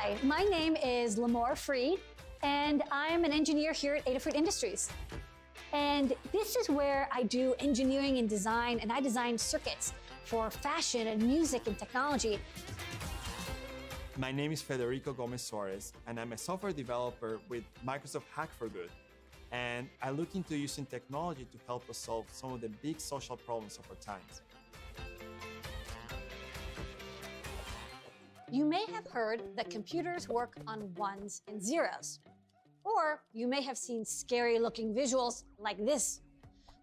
Hi, my name is Lamore Freed, and I'm an engineer here at Adafruit Industries. And this is where I do engineering and design, and I design circuits for fashion and music and technology. My name is Federico Gomez Suarez, and I'm a software developer with Microsoft Hack for Good. And I look into using technology to help us solve some of the big social problems of our times. You may have heard that computers work on ones and zeros. Or you may have seen scary-looking visuals like this.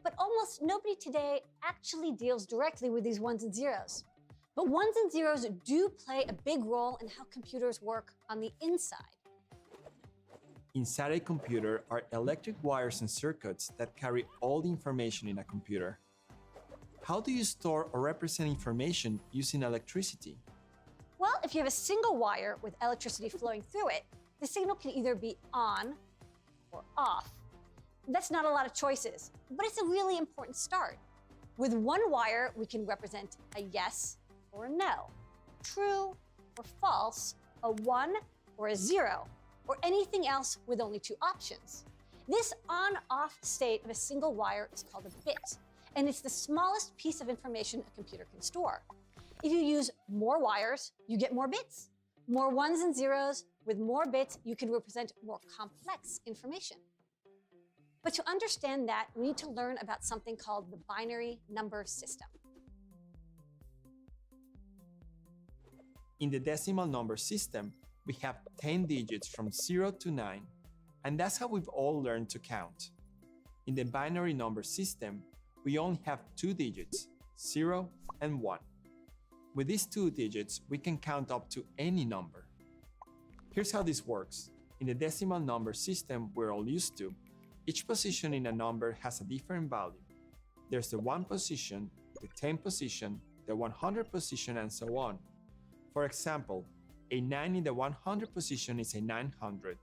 But almost nobody today actually deals directly with these ones and zeros. But ones and zeros do play a big role in how computers work on the inside. Inside a computer are electric wires and circuits that carry all the information in a computer. How do you store or represent information using electricity? Well, if you have a single wire with electricity flowing through it, the signal can either be on or off. That's not a lot of choices, but it's a really important start. With one wire, we can represent a yes or a no, true or false, a 1 or a 0, or anything else with only two options. This on-off state of a single wire is called a bit, and it's the smallest piece of information a computer can store. If you use more wires, you get more bits. More ones and zeros, with more bits, you can represent more complex information. But to understand that, we need to learn about something called the binary number system. In the decimal number system, we have 10 digits from 0 to 9, and that's how we've all learned to count. In the binary number system, we only have 2 digits, 0 and 1. With these 2 digits, we can count up to any number. Here's how this works. In the decimal number system we're all used to, each position in a number has a different value. There's the 1 position, the 10 position, the 100 position, and so on. For example, a 9 in the 100 position is a 900.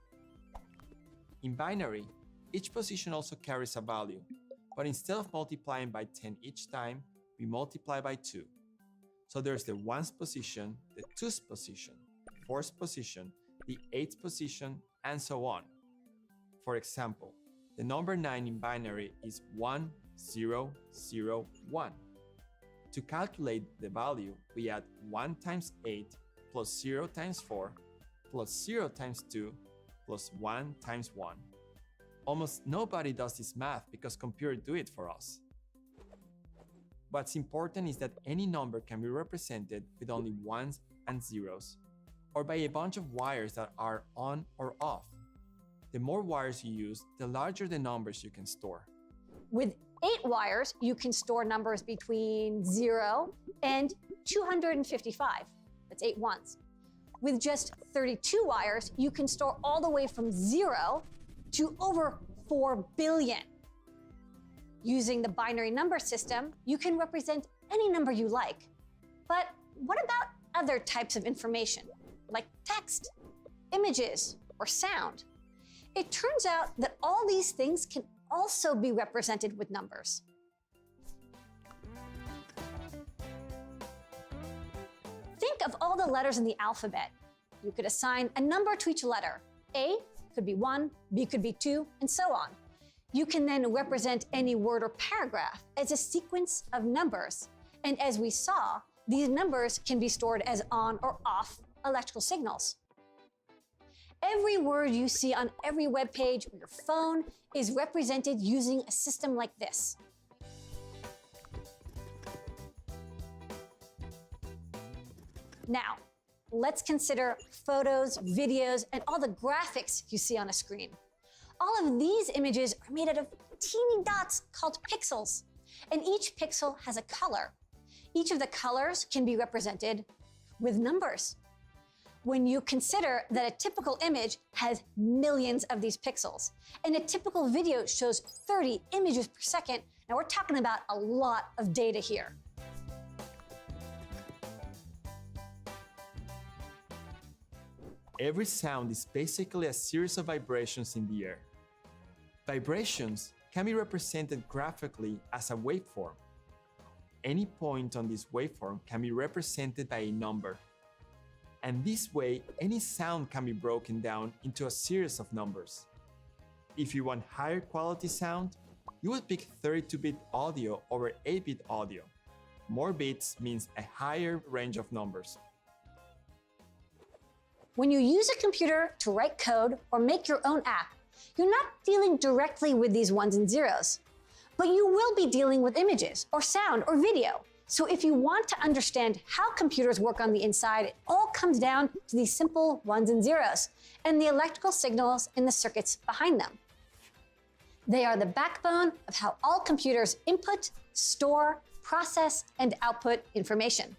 In binary, each position also carries a value, but instead of multiplying by 10 each time, we multiply by 2. So there's the 1's position, the 2's position, the 4's position, the 8's position, and so on. For example, the number 9 in binary is 1, 0, 0, 1. To calculate the value, we add 1 times 8 plus 0 times 4 plus 0 times 2 plus 1 times 1. Almost nobody does this math because computers do it for us. What's important is that any number can be represented with only ones and zeros, or by a bunch of wires that are on or off. The more wires you use, the larger the numbers you can store. With 8 wires, you can store numbers between 0 and 255. That's 8 ones. With just 32 wires, you can store all the way from 0 to over 4 billion. Using the binary number system, you can represent any number you like. But what about other types of information, like text, images, or sound? It turns out that all these things can also be represented with numbers. Think of all the letters in the alphabet. You could assign a number to each letter. A could be 1, B could be 2, and so on. You can then represent any word or paragraph as a sequence of numbers. And as we saw, these numbers can be stored as on or off electrical signals. Every word you see on every web page or your phone is represented using a system like this. Now, let's consider photos, videos, and all the graphics you see on a screen. All of these images are made out of teeny dots called pixels, and each pixel has a color. Each of the colors can be represented with numbers. When you consider that a typical image has millions of these pixels, and a typical video shows 30 images per second, now we're talking about a lot of data here. Every sound is basically a series of vibrations in the air. Vibrations can be represented graphically as a waveform. Any point on this waveform can be represented by a number. And this way, any sound can be broken down into a series of numbers. If you want higher quality sound, you would pick 32-bit audio over 8-bit audio. More bits means a higher range of numbers. When you use a computer to write code or make your own app, you're not dealing directly with these ones and zeros, but you will be dealing with images or sound or video. So if you want to understand how computers work on the inside, it all comes down to these simple ones and zeros and the electrical signals in the circuits behind them. They are the backbone of how all computers input, store, process, and output information.